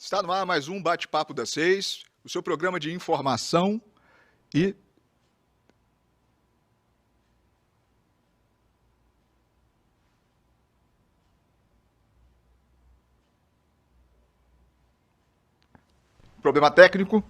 Está no ar mais um Bate-Papo das 6, o seu programa de informação e... Problema técnico.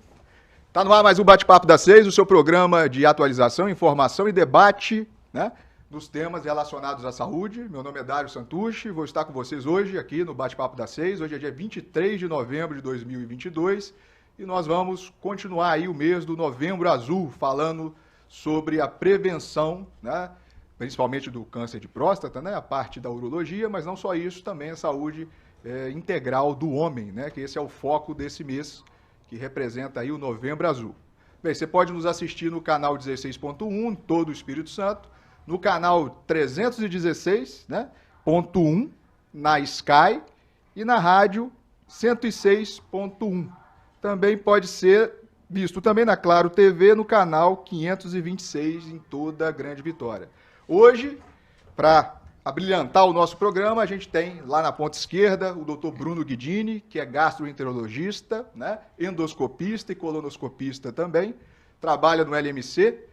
Está no ar mais um Bate-Papo das 6, o seu programa de atualização, informação e debate, né, dos temas relacionados à saúde. Meu nome é Dário Santucci, vou estar com vocês hoje aqui no Bate-Papo das 6. Hoje é dia 23 de novembro de 2022 e nós vamos continuar aí o mês do Novembro Azul, falando sobre a prevenção, né, principalmente do câncer de próstata, né, a parte da urologia, mas não só isso, também a saúde integral do homem, né, que esse é o foco desse mês, que representa aí o Novembro Azul. Bem, você pode nos assistir no canal 16.1, em todo o Espírito Santo, no canal 316, né, .1, na Sky e na rádio 106.1. Também pode ser visto também na Claro TV, no canal 526, em toda a Grande Vitória. Hoje, para abrilhantar o nosso programa, a gente tem lá na ponta esquerda o Dr. Bruno Guidini, que é gastroenterologista, né, endoscopista e colonoscopista também, trabalha no LMC,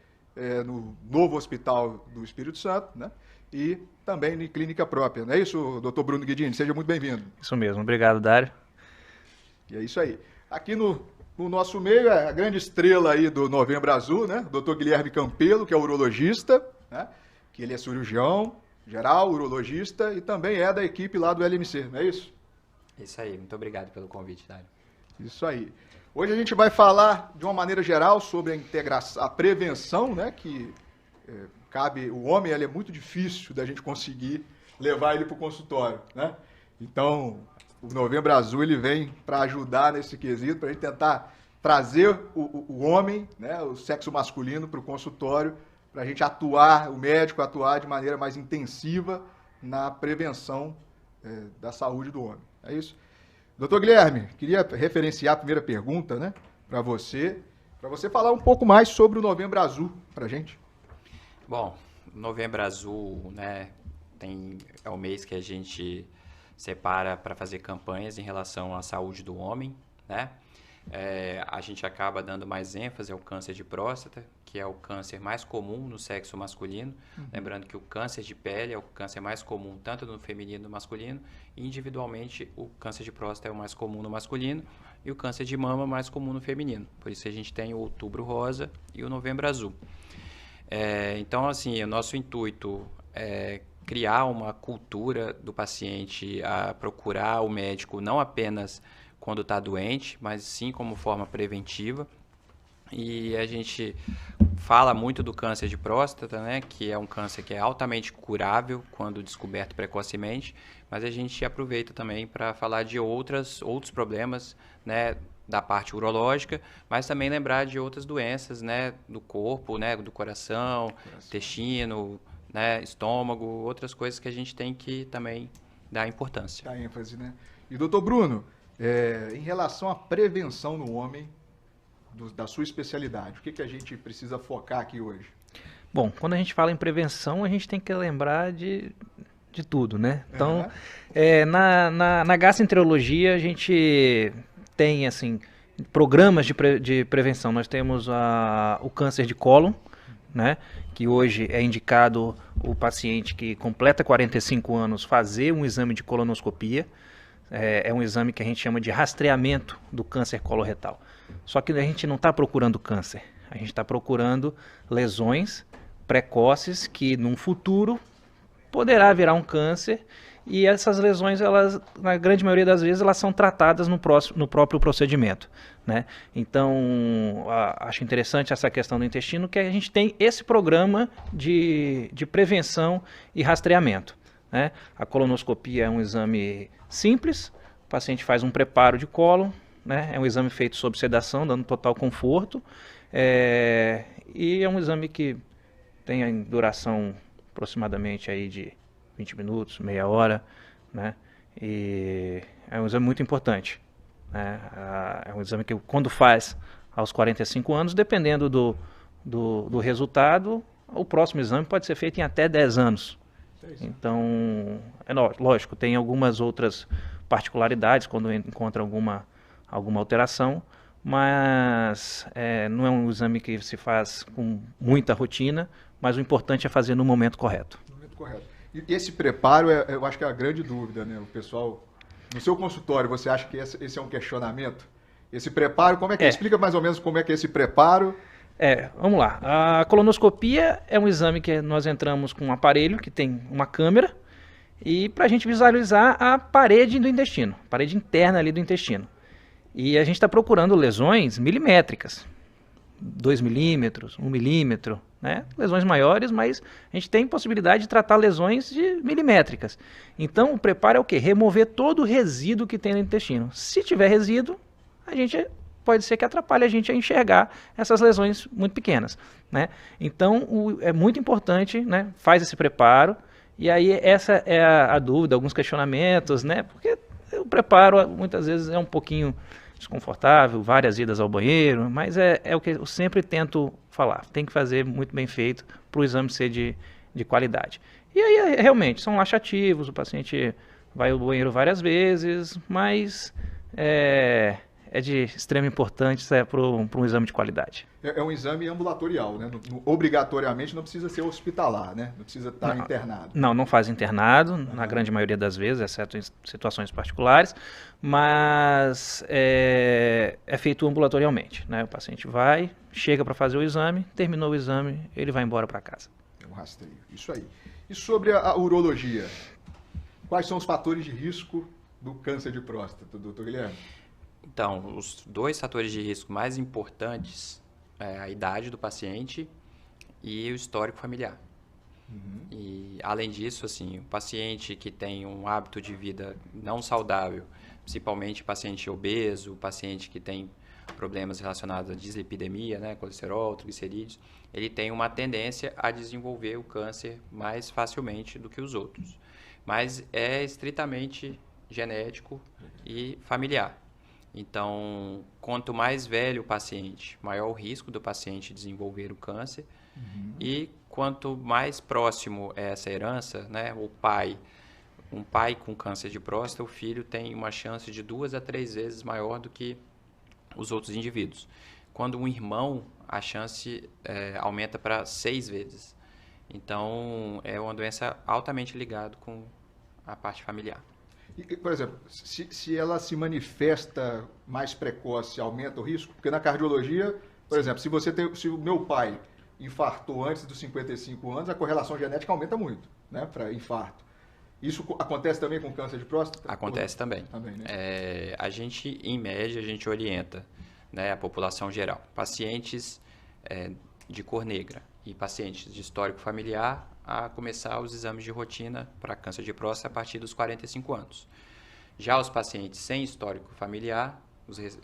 no novo Hospital do Espírito Santo, né, e também em clínica própria. Não é isso, Dr. Bruno Guidini? Seja muito bem-vindo. Isso mesmo, obrigado, Dário. E é isso aí. Aqui no nosso meio é a grande estrela aí do Novembro Azul, né, o Dr. Guilherme Campelo, que é urologista, né, que ele é cirurgião geral, urologista e também é da equipe lá do LMC, não é isso? Isso aí, muito obrigado pelo convite, Dário. Isso aí. Hoje a gente vai falar de uma maneira geral sobre a integração, a prevenção, né, que cabe, o homem ele é muito difícil da gente conseguir levar ele para o consultório, né? Então, o Novembro Azul ele vem para ajudar nesse quesito, para a gente tentar trazer o homem, né, o sexo masculino para o consultório, para a gente atuar, o médico atuar de maneira mais intensiva na prevenção da saúde do homem. É isso? Doutor Guilherme, queria referenciar a primeira pergunta, né, para você falar um pouco mais sobre o Novembro Azul para a gente. Bom, Novembro Azul, né, é o mês que a gente separa para fazer campanhas em relação à saúde do homem, né? A gente acaba dando mais ênfase ao câncer de próstata, que é o câncer mais comum no sexo masculino. Lembrando que o câncer de pele é o câncer mais comum tanto no feminino e no masculino. E individualmente, o câncer de próstata é o mais comum no masculino e o câncer de mama é o mais comum no feminino. Por isso a gente tem o Outubro Rosa e o Novembro Azul. Então, assim, o nosso intuito é criar uma cultura do paciente a procurar o médico não apenas quando está doente, mas sim como forma preventiva. E a gente fala muito do câncer de próstata, né, que é um câncer que é altamente curável quando descoberto precocemente, mas a gente aproveita também para falar de outros problemas, né, da parte urológica, mas também lembrar de outras doenças, né, do corpo, né, do coração, intestino, né, estômago, outras coisas que a gente tem que também dar importância. Dá ênfase, né? E doutor Bruno, em relação à prevenção no homem, da sua especialidade, o que a gente precisa focar aqui hoje? Bom, quando a gente fala em prevenção, a gente tem que lembrar de tudo, né? Então, na gastroenterologia, a gente tem, assim, programas de prevenção. Nós temos o câncer de cólon, né? Que hoje é indicado o paciente que completa 45 anos fazer um exame de colonoscopia. É um exame que a gente chama de rastreamento do câncer coloretal. Só que a gente não está procurando câncer, a gente está procurando lesões precoces que, num futuro, poderá virar um câncer. E essas lesões, elas, na grande maioria das vezes, elas são tratadas no próprio procedimento, né? Então, acho interessante essa questão do intestino, que a gente tem esse programa de prevenção e rastreamento, né? A colonoscopia é um exame simples, o paciente faz um preparo de cólon, né? É um exame feito sob sedação, dando total conforto, e é um exame que tem a duração aproximadamente aí de 20 minutos, meia hora, né? E é um exame muito importante, né? É um exame que, quando faz aos 45 anos, dependendo do resultado, o próximo exame pode ser feito em até 10 anos. Então, lógico, tem algumas outras particularidades quando encontra alguma alguma alteração, mas não é um exame que se faz com muita rotina, mas o importante é fazer no momento correto. No momento correto. E esse preparo, eu acho que é a grande dúvida, né? O pessoal, no seu consultório, você acha que esse é um questionamento? Esse preparo, como é que explica mais ou menos como é que é esse preparo? Vamos lá. A colonoscopia é um exame que nós entramos com um aparelho que tem uma câmera e para a gente visualizar a parede do intestino, parede interna ali do intestino. E a gente está procurando lesões milimétricas, 2 milímetros, 1 milímetro, né? Lesões maiores, mas a gente tem possibilidade de tratar lesões de milimétricas. Então o preparo é o quê? Remover todo o resíduo que tem no intestino. Se tiver resíduo, a gente pode ser que atrapalhe a gente a enxergar essas lesões muito pequenas, né? Então é muito importante, né? Faz esse preparo e aí essa é a dúvida, alguns questionamentos, né? Porque o preparo muitas vezes é um pouquinho desconfortável, várias idas ao banheiro, mas é o que eu sempre tento falar, tem que fazer muito bem feito para o exame ser de qualidade. E aí realmente são laxativos, o paciente vai ao banheiro várias vezes, mas é de extrema importância para um exame de qualidade. É um exame ambulatorial, né? Obrigatoriamente não precisa ser hospitalar, né? Não precisa estar internado. Não faz internado, na grande maioria das vezes, exceto em situações particulares, mas é feito ambulatorialmente, né? O paciente vai, chega para fazer o exame, terminou o exame, ele vai embora para casa. É um rastreio, isso aí. E sobre a urologia? Quais são os fatores de risco do câncer de próstata, doutor Guilherme? Então, os 2 fatores de risco mais importantes é a idade do paciente e o histórico familiar. E, além disso, assim, o paciente que tem um hábito de vida não saudável, principalmente paciente obeso, paciente que tem problemas relacionados à dislipidemia, né, colesterol, triglicerídeos, ele tem uma tendência a desenvolver o câncer mais facilmente do que os outros. Mas é estritamente genético e familiar. Então, quanto mais velho o paciente, maior o risco do paciente desenvolver o câncer. E quanto mais próximo é essa herança, né, um pai com câncer de próstata, o filho tem uma chance de 2 a 3 vezes maior do que os outros indivíduos. Quando um irmão, a chance aumenta para 6 vezes. Então, é uma doença altamente ligada com a parte familiar. E, por exemplo, se ela se manifesta mais precoce, aumenta o risco? Porque na cardiologia, por exemplo, se o meu pai infartou antes dos 55 anos, a correlação genética aumenta muito, né, para infarto. Isso acontece também com câncer de próstata? Acontece também. Né? A gente, em média, a gente orienta, né, a população geral, pacientes de cor negra e pacientes de histórico familiar a começar os exames de rotina para câncer de próstata a partir dos 45 anos. Já os pacientes sem histórico familiar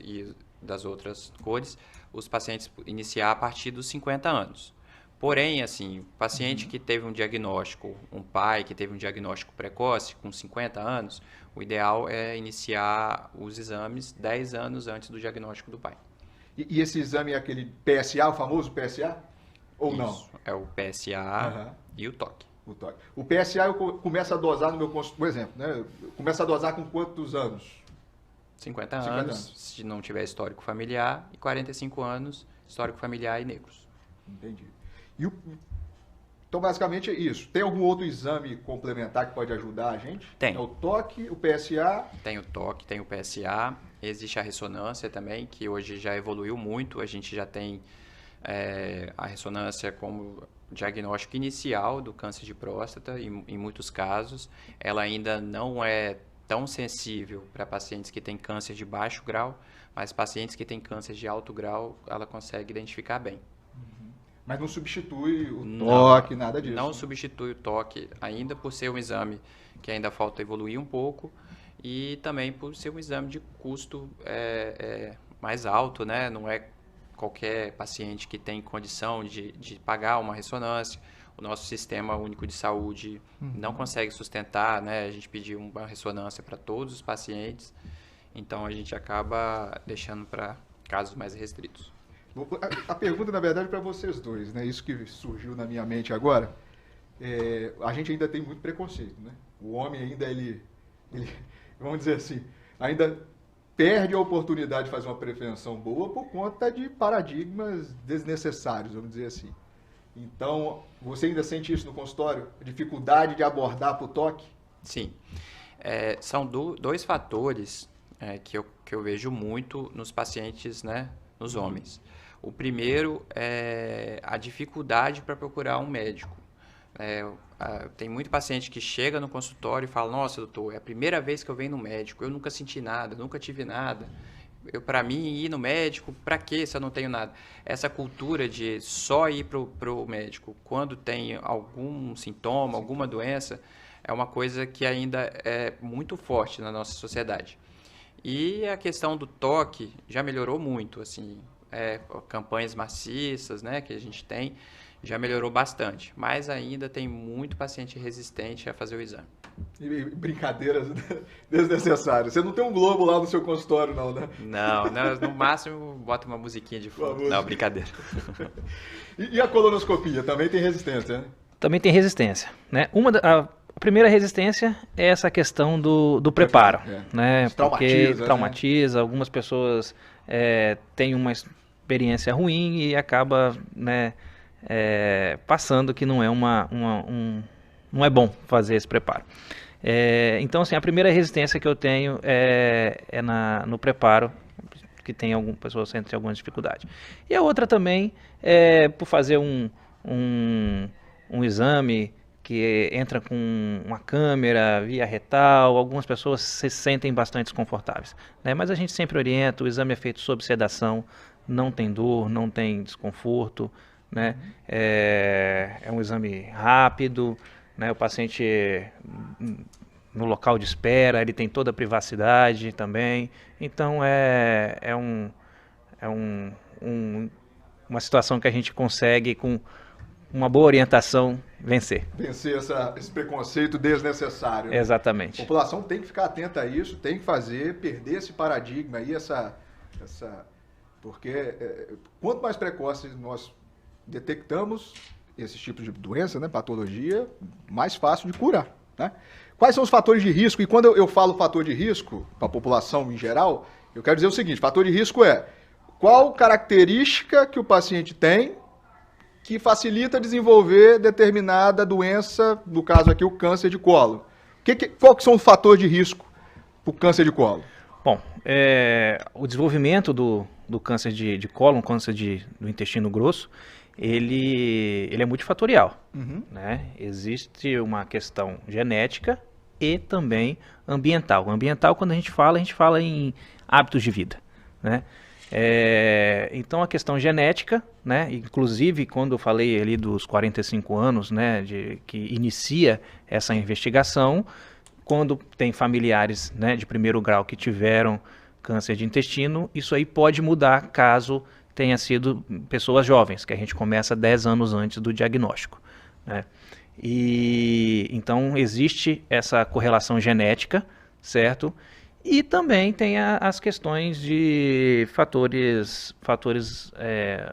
e das outras cores, os pacientes iniciar a partir dos 50 anos. Porém, assim, o paciente que teve um diagnóstico, um pai que teve um diagnóstico precoce, com 50 anos, o ideal é iniciar os exames 10 anos antes do diagnóstico do pai. E esse exame é aquele PSA, o famoso PSA? Ou Isso, não? é o PSA e o TOC. O PSA eu começo a dosar no meu consultório, por exemplo, né? Eu começo a dosar com quantos anos? 50 anos, se não tiver histórico familiar, e 45 anos, histórico familiar e negros. Entendi. Então, basicamente é isso. Tem algum outro exame complementar que pode ajudar a gente? Tem. É o TOC, o PSA? Tem o TOC, tem o PSA. Existe a ressonância também, que hoje já evoluiu muito. A gente já tem a ressonância como diagnóstico inicial do câncer de próstata, em muitos casos. Ela ainda não é tão sensível para pacientes que têm câncer de baixo grau, mas pacientes que têm câncer de alto grau, ela consegue identificar bem. Mas não substitui o TOC, nada disso. Não substitui o TOC, ainda por ser um exame que ainda falta evoluir um pouco e também por ser um exame de custo mais alto, né? Não é qualquer paciente que tem condição de pagar uma ressonância. O nosso sistema único de saúde não consegue sustentar, né? A gente pediu uma ressonância para todos os pacientes, então a gente acaba deixando para casos mais restritos. A pergunta, na verdade, é para vocês dois, né? Isso que surgiu na minha mente agora. A gente ainda tem muito preconceito, né? O homem ainda, ele vamos dizer assim, ainda perde a oportunidade de fazer uma prevenção boa por conta de paradigmas desnecessários, vamos dizer assim. Então, você ainda sente isso no consultório? Dificuldade de abordar para o toque? Sim. São dois fatores que eu vejo muito nos pacientes, né, nos homens. O primeiro é a dificuldade para procurar um médico. Tem muito paciente que chega no consultório e fala: nossa, doutor, é a primeira vez que eu venho no médico, eu nunca senti nada, nunca tive nada. Para mim, ir no médico, para quê se eu não tenho nada? Essa cultura de só ir para o médico quando tem algum sintoma, alguma doença, é uma coisa que ainda é muito forte na nossa sociedade. E a questão do toque já melhorou muito, assim, campanhas maciças, né, que a gente tem, já melhorou bastante, mas ainda tem muito paciente resistente a fazer o exame. E brincadeiras desnecessárias. Você não tem um globo lá no seu consultório, não, né? Não, no máximo bota uma musiquinha de fundo. Não, brincadeira. E a colonoscopia também tem resistência, né? Também tem resistência, né? A primeira resistência é essa questão do preparo, né? Porque traumatiza, algumas pessoas têm uma experiência ruim e acaba, né, passando que não é não é bom fazer esse preparo. Então, assim, a primeira resistência que eu tenho é no preparo, que tem pessoas que têm alguma dificuldade. E a outra também é por fazer um exame que entra com uma câmera via retal. Algumas pessoas se sentem bastante desconfortáveis, né? Mas a gente sempre orienta: o exame é feito sob sedação, não tem dor, não tem desconforto, né? É um exame rápido, né? O paciente, no local de espera, ele tem toda a privacidade também. Então uma situação que a gente consegue, com uma boa orientação, vencer. Vencer esse preconceito desnecessário. Exatamente. A população tem que ficar atenta a isso, tem que perder esse paradigma aí, porque quanto mais precoce nós detectamos esses tipos de doença, né, patologia, mais fácil de curar, né? Quais são os fatores de risco? E quando eu falo fator de risco para a população em geral, eu quero dizer o seguinte: fator de risco é qual característica que o paciente tem que facilita desenvolver determinada doença, no caso aqui o câncer de colo. Qual que são os fatores de risco para o câncer de colo? Bom, o desenvolvimento do câncer de colo, câncer do intestino grosso, ele é multifatorial, né? Existe uma questão genética e também ambiental. Ambiental, quando a gente fala em hábitos de vida, né? Então a questão genética, né? Inclusive quando eu falei ali dos 45 anos, né, que inicia essa investigação, quando tem familiares, né, de primeiro grau que tiveram câncer de intestino, isso aí pode mudar caso tenha sido pessoas jovens, que a gente começa 10 anos antes do diagnóstico, né? E então existe essa correlação genética, certo? E também tem as questões de fatores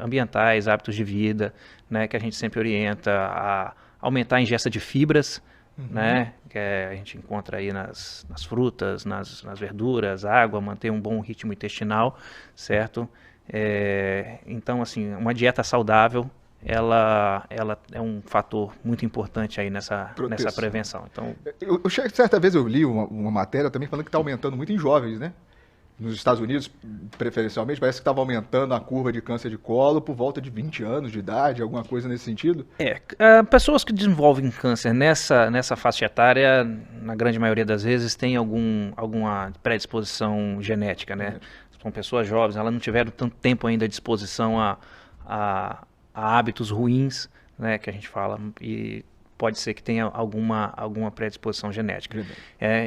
ambientais, hábitos de vida, né, que a gente sempre orienta a aumentar a ingesta de fibras, né, que a gente encontra aí nas frutas, nas verduras, água, manter um bom ritmo intestinal, certo? Então, assim, uma dieta saudável, ela é um fator muito importante aí nessa prevenção. Então, certa vez eu li uma matéria também falando que está aumentando muito em jovens, né? Nos Estados Unidos, preferencialmente, parece que estava aumentando a curva de câncer de colo por volta de 20 anos de idade, alguma coisa nesse sentido? Pessoas que desenvolvem câncer nessa faixa etária, na grande maioria das vezes, tem alguma predisposição genética, né? São pessoas jovens, elas não tiveram tanto tempo ainda de exposição a hábitos ruins, né, que a gente fala, e pode ser que tenha alguma predisposição genética.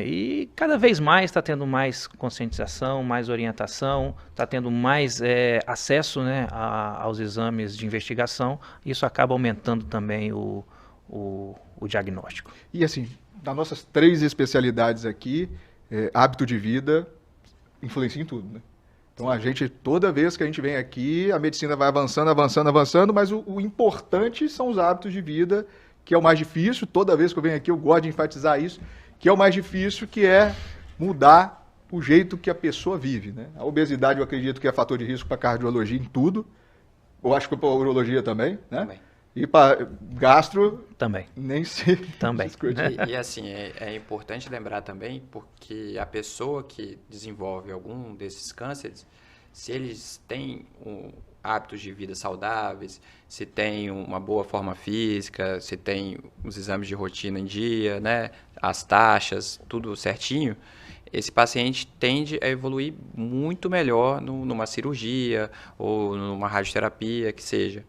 E cada vez mais está tendo mais conscientização, mais orientação, está tendo mais acesso, né, aos exames de investigação. Isso acaba aumentando também o diagnóstico. E assim, das nossas 3 especialidades aqui, hábito de vida influencia em tudo, né? Então, a gente, toda vez que a gente vem aqui, a medicina vai avançando, avançando, avançando, mas o importante são os hábitos de vida, que é o mais difícil. Toda vez que eu venho aqui, eu gosto de enfatizar isso, que é o mais difícil, que é mudar o jeito que a pessoa vive, né? A obesidade eu acredito que é fator de risco para cardiologia em tudo. Eu acho que para urologia também, né? Também. E para gastro, Também. nem sei. Também. E assim, é importante lembrar também, porque a pessoa que desenvolve algum desses cânceres, se eles têm hábitos de vida saudáveis, se tem uma boa forma física, se tem os exames de rotina em dia, né, as taxas, tudo certinho, esse paciente tende a evoluir muito melhor numa cirurgia ou numa radioterapia, que seja.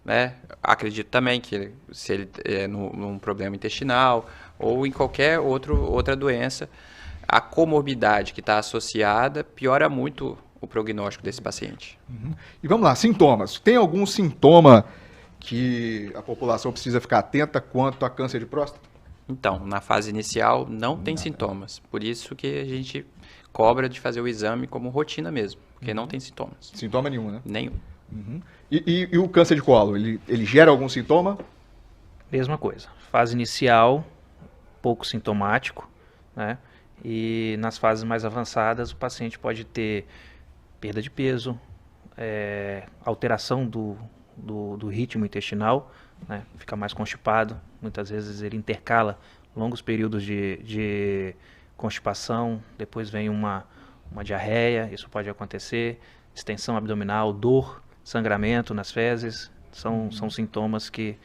Né? Acredito também que se ele é num problema intestinal ou em qualquer outra doença, a comorbidade que está associada piora muito o prognóstico desse paciente. Uhum. E vamos lá, sintomas. Tem algum sintoma que a população precisa ficar atenta quanto a câncer de próstata? Então, na fase inicial não tem sintomas, por isso que a gente cobra de fazer o exame como rotina mesmo, porque não tem sintomas. Sintoma nenhum, né? Nenhum. Uhum. E o câncer de colo, ele gera algum sintoma? Mesma coisa. Fase inicial, pouco sintomático, né? E nas fases mais avançadas, o paciente pode ter perda de peso, alteração do ritmo intestinal, né? Fica mais constipado. Muitas vezes ele intercala longos períodos de constipação, depois vem uma diarreia, isso pode acontecer, distensão abdominal, dor, sangramento nas fezes, são sintomas que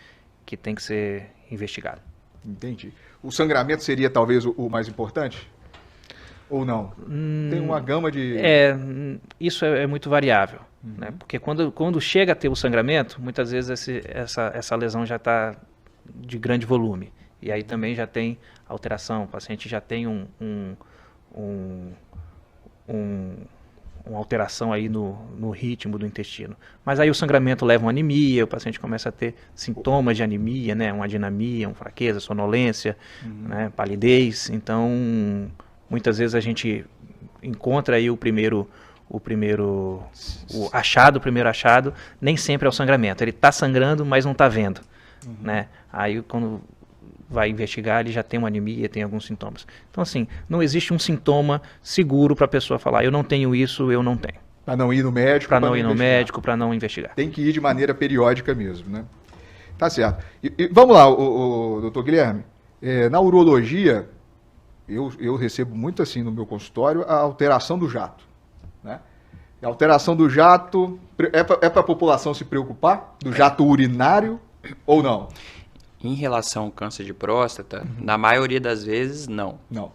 tem que ser investigado. Entendi. O sangramento seria talvez o mais importante? Ou não? Tem uma gama de... Isso é muito variável, né? Porque quando chega a ter o sangramento, muitas vezes essa lesão já está de grande volume. E aí também já tem alteração, o paciente já tem uma alteração aí no ritmo do intestino. Mas aí o sangramento leva a uma anemia, o paciente começa a ter sintomas de anemia, né? Uma adinamia, uma fraqueza, sonolência, né? Palidez. Então, muitas vezes a gente encontra aí o primeiro achado, nem sempre é o sangramento. Ele está sangrando, mas não está vendo, né? Aí quando vai investigar, ele já tem uma anemia, tem alguns sintomas. Então, assim, não existe um sintoma seguro para a pessoa falar, eu não tenho isso, eu não tenho. Para não ir no médico. Para não ir no médico, para não investigar. Tem que ir de maneira periódica mesmo, né? Tá certo. E vamos lá, o doutor Guilherme. Na urologia, eu recebo muito assim no meu consultório a alteração do jato, né? A alteração do jato, é para a população se preocupar? Do jato urinário ou não? Em relação ao câncer de próstata, na maioria das vezes, não. Não.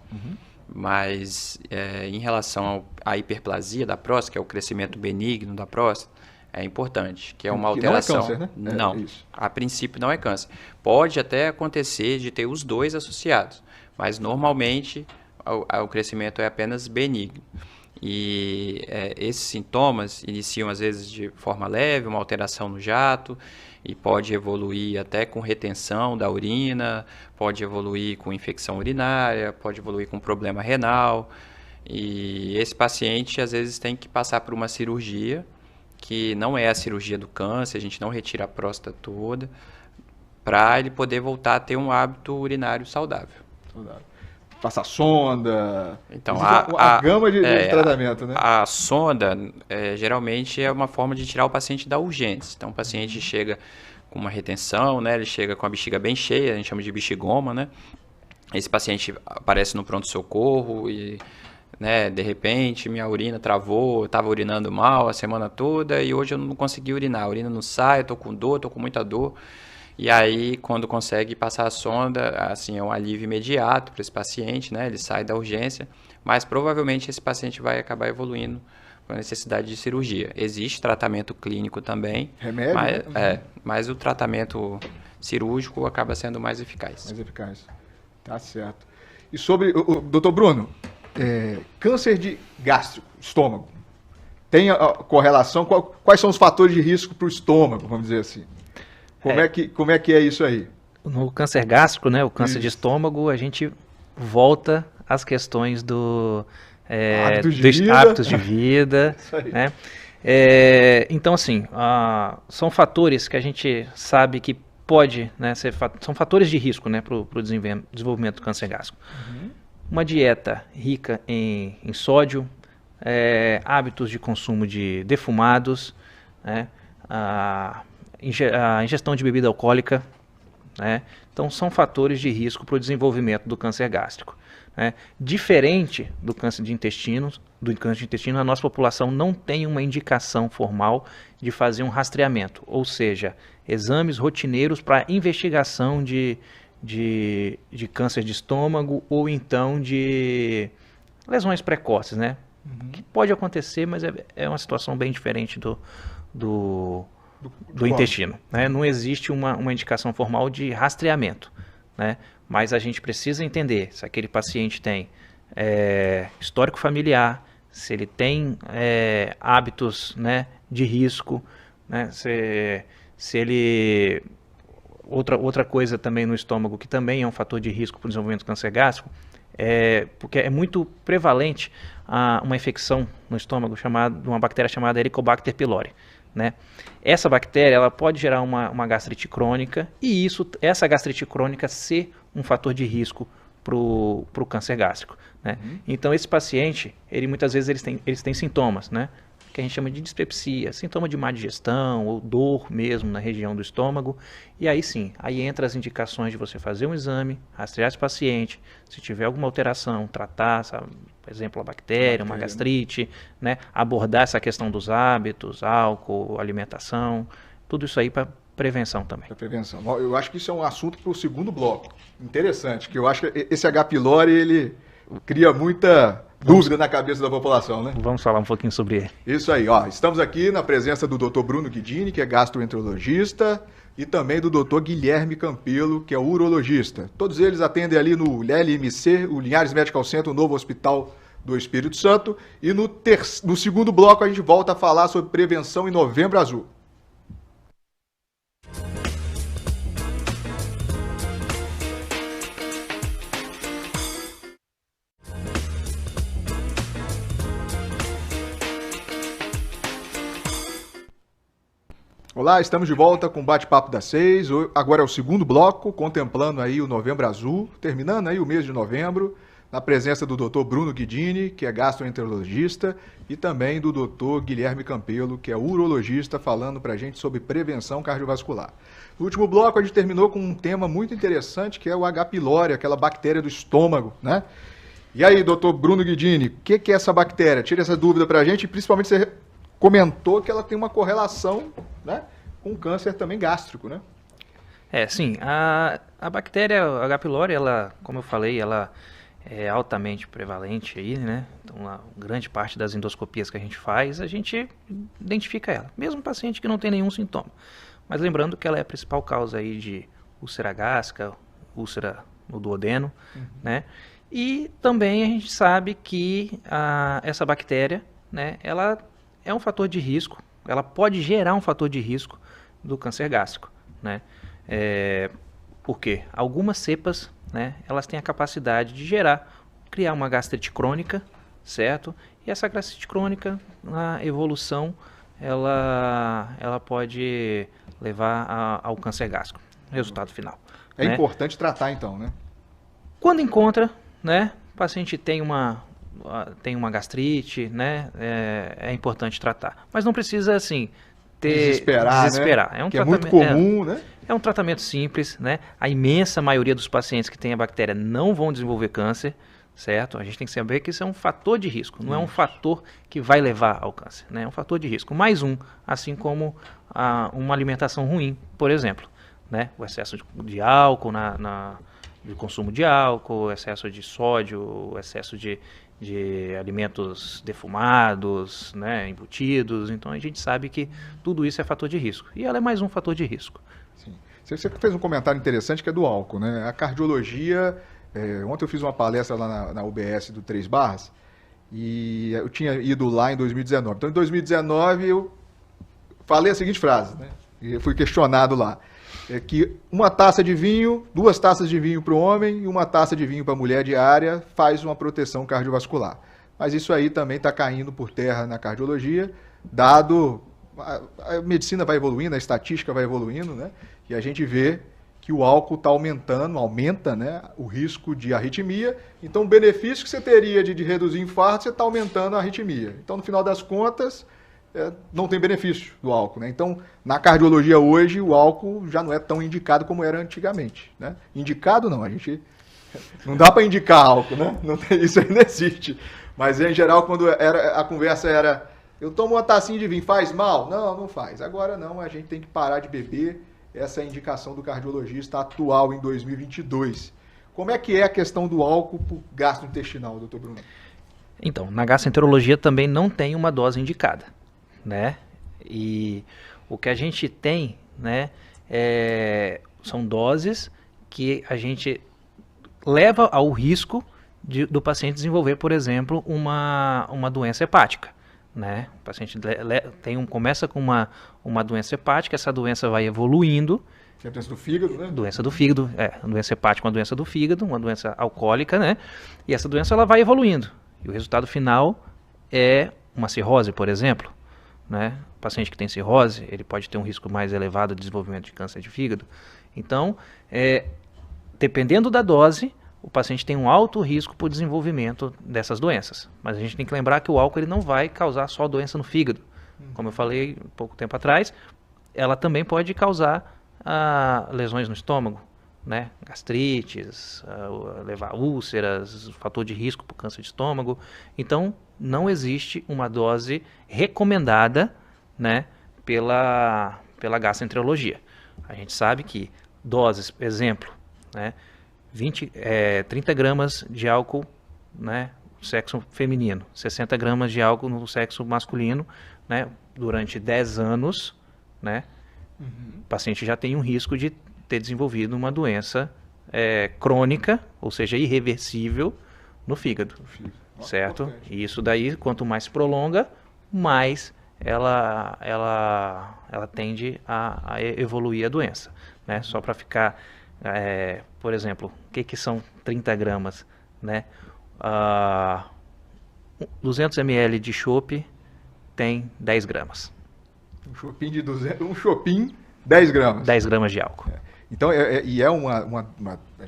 Mas em relação à hiperplasia da próstata, que é o crescimento benigno da próstata, é importante, que é uma alteração. Não é câncer, né? Não, a princípio não é câncer. Pode até acontecer de ter os dois associados, mas normalmente o crescimento é apenas benigno. E esses sintomas iniciam às vezes de forma leve, uma alteração no jato, e pode evoluir até com retenção da urina, pode evoluir com infecção urinária, pode evoluir com problema renal. E esse paciente às vezes tem que passar por uma cirurgia, que não é a cirurgia do câncer, a gente não retira a próstata toda, para ele poder voltar a ter um hábito urinário saudável. Passar sonda. Então, a gama de tratamento, né? A sonda, geralmente, é uma forma de tirar o paciente da urgência. Então, o paciente chega com uma retenção, né? Ele chega com a bexiga bem cheia, a gente chama de bexigoma, né? Esse paciente aparece no pronto-socorro e, né, de repente, minha urina travou, eu estava urinando mal a semana toda e hoje eu não consegui urinar. A urina não sai, eu estou com dor, estou com muita dor. E aí, quando consegue passar a sonda, assim, é um alívio imediato para esse paciente, né? Ele sai da urgência, mas provavelmente esse paciente vai acabar evoluindo com a necessidade de cirurgia. Existe tratamento clínico também, remédio, mas o tratamento cirúrgico acaba sendo mais eficaz. Mais eficaz. Tá certo. E sobre, doutor Bruno, câncer de gástrico, estômago, tem a correlação? Quais são os fatores de risco para o estômago, vamos dizer assim? Como é que é isso aí? No câncer gástrico, né, o câncer de estômago, a gente volta às questões dos hábitos de vida. Isso aí. Né? Então, assim, são fatores que a gente sabe que pode, né, são fatores de risco, né, para o desenvolvimento do câncer gástrico. uma dieta rica em sódio, hábitos de consumo de defumados, né, a ingestão de bebida alcoólica, né, então são fatores de risco para o desenvolvimento do câncer gástrico. Né. Diferente do câncer de intestino, a nossa população não tem uma indicação formal de fazer um rastreamento, ou seja, exames rotineiros para investigação de câncer de estômago ou então de lesões precoces, né? Que pode acontecer, mas é uma situação bem diferente do intestino. Né? Não existe uma indicação formal de rastreamento, né? Mas a gente precisa entender se aquele paciente tem histórico familiar, se ele tem hábitos, né, de risco, né? Se ele... Outra coisa também no estômago, que também é um fator de risco para o desenvolvimento do câncer gástrico, porque é muito prevalente uma infecção no estômago de uma bactéria chamada Helicobacter pylori. Né? Essa bactéria ela pode gerar uma gastrite crônica e essa gastrite crônica ser um fator de risco para o câncer gástrico. Né? Então esse paciente, muitas vezes eles têm sintomas, né? Que a gente chama de dispepsia, sintoma de má digestão ou dor mesmo na região do estômago. E aí sim, aí entra as indicações de você fazer um exame, rastrear esse paciente, se tiver alguma alteração, tratar, por exemplo, a bactéria, uma gastrite, né? Abordar essa questão dos hábitos, álcool, alimentação, tudo isso aí para prevenção também. Para prevenção. Eu acho que isso é um assunto para o segundo bloco. Interessante, que eu acho que esse H. pylori, ele cria muita dúvida na cabeça da população, né? Vamos falar um pouquinho sobre ele. Isso aí, ó. Estamos aqui na presença do Dr. Bruno Guidini, que é gastroenterologista, e também do Dr. Guilherme Campelo, que é urologista. Todos eles atendem ali no LMC, o Linhares Medical Center, o novo hospital do Espírito Santo. E no segundo bloco a gente volta a falar sobre prevenção em Novembro Azul. Olá, estamos de volta com o Bate-Papo das 6. Agora é o segundo bloco, contemplando aí o Novembro Azul, terminando aí o mês de novembro, na presença do Dr. Bruno Guidini, que é gastroenterologista, e também do Dr. Guilherme Campelo, que é urologista, falando pra gente sobre prevenção cardiovascular. No último bloco a gente terminou com um tema muito interessante, que é o H. pylori, aquela bactéria do estômago, né? E aí, Dr. Bruno Guidini, o que é essa bactéria? Tira essa dúvida pra gente, e principalmente você comentou que ela tem uma correlação, né, com câncer também gástrico, né? Sim. A bactéria H. pylori, ela, como eu falei, ela é altamente prevalente aí, né? Então, a grande parte das endoscopias que a gente faz, a gente identifica ela. Mesmo paciente que não tem nenhum sintoma. Mas lembrando que ela é a principal causa aí de úlcera gástrica, úlcera no duodeno, né? E também a gente sabe que essa bactéria, né, ela é um fator de risco, ela pode gerar um fator de risco do câncer gástrico, né? Porque algumas cepas, né, elas têm a capacidade de criar uma gastrite crônica, certo? E essa gastrite crônica, na evolução, ela pode levar ao câncer gástrico, resultado final. É né? importante tratar então, né? Quando encontra, né, o paciente tem uma gastrite, né, é importante tratar. Mas não precisa, assim, desesperar. Né? É muito comum, né? É um tratamento simples, né? A imensa maioria dos pacientes que têm a bactéria não vão desenvolver câncer, certo? A gente tem que saber que isso é um fator de risco, não é um fator que vai levar ao câncer, né? É um fator de risco. Mais assim como uma alimentação ruim, por exemplo, né? O excesso de álcool, de consumo de álcool, excesso de sódio, o excesso de alimentos defumados, né, embutidos. Então a gente sabe que tudo isso é fator de risco. E ela é mais um fator de risco. Sim. Você fez um comentário interessante que é do álcool, né? A cardiologia, ontem eu fiz uma palestra lá na UBS do Três Barras e eu tinha ido lá em 2019. Então em 2019 eu falei a seguinte frase, né? E eu fui questionado lá. Que uma taça de vinho, 2 taças de vinho para o homem e 1 taça de vinho para a mulher diária faz uma proteção cardiovascular. Mas isso aí também está caindo por terra na cardiologia, dado a medicina vai evoluindo, a estatística vai evoluindo, né? E a gente vê que o álcool está aumenta, né, o risco de arritmia. Então, o benefício que você teria de reduzir infarto, você está aumentando a arritmia. Então, no final das contas, não tem benefício do álcool, né? Então, na cardiologia hoje, o álcool já não é tão indicado como era antigamente, né? Indicado não, a gente não dá para indicar álcool, né? Não tem, isso aí não existe. Mas, em geral, quando a conversa era, eu tomo uma tacinha de vinho, faz mal? Não, não faz. Agora não, a gente tem que parar de beber. Essa é a indicação do cardiologista atual em 2022. Como é que é a questão do álcool para o gastrointestinal, doutor Bruno? Então, na gastroenterologia também não tem uma dose indicada, né? E o que a gente tem, né, são doses que a gente leva ao risco do paciente desenvolver, por exemplo, uma doença hepática, né? O paciente começa com uma doença hepática, essa doença vai evoluindo. Que é a doença do fígado, né? Doença do fígado, doença hepática, uma doença do fígado, uma doença alcoólica, né? E essa doença ela vai evoluindo. E o resultado final é uma cirrose, por exemplo, né? O paciente que tem cirrose, ele pode ter um risco mais elevado de desenvolvimento de câncer de fígado. Então, dependendo da dose, o paciente tem um alto risco para o desenvolvimento dessas doenças. Mas a gente tem que lembrar que o álcool ele não vai causar só doença no fígado. Como eu falei pouco tempo atrás, ela também pode causar lesões no estômago, né? Gastrites, levar úlceras, fator de risco para o câncer de estômago. Então, não existe uma dose recomendada, né, pela gastroenterologia. A gente sabe que doses, exemplo, né, 30 gramas de álcool, né, no sexo feminino, 60 gramas de álcool no sexo masculino, né, durante 10 anos, né, o paciente já tem um risco de ter desenvolvido uma doença crônica, ou seja, irreversível, no fígado. Certo? Importante. E isso daí, quanto mais se prolonga, mais ela tende a evoluir a doença, né? Só para ficar, por exemplo, o que são 30 gramas, né? 200 ml de chopp tem 10 gramas. Um chopinho de 10 gramas. 10 gramas de álcool. Então,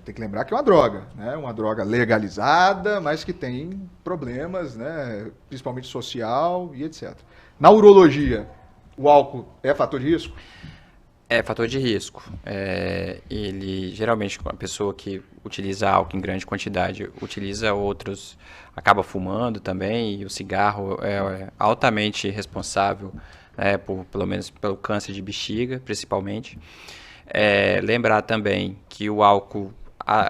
tem que lembrar que é uma droga, né? Uma droga legalizada, mas que tem problemas, né? Principalmente social e etc. Na urologia, o álcool é fator de risco? É fator de risco. Ele, geralmente, a pessoa que utiliza álcool em grande quantidade, utiliza outros, acaba fumando também, e o cigarro é altamente responsável, pelo menos pelo câncer de bexiga, principalmente. Lembrar também que o álcool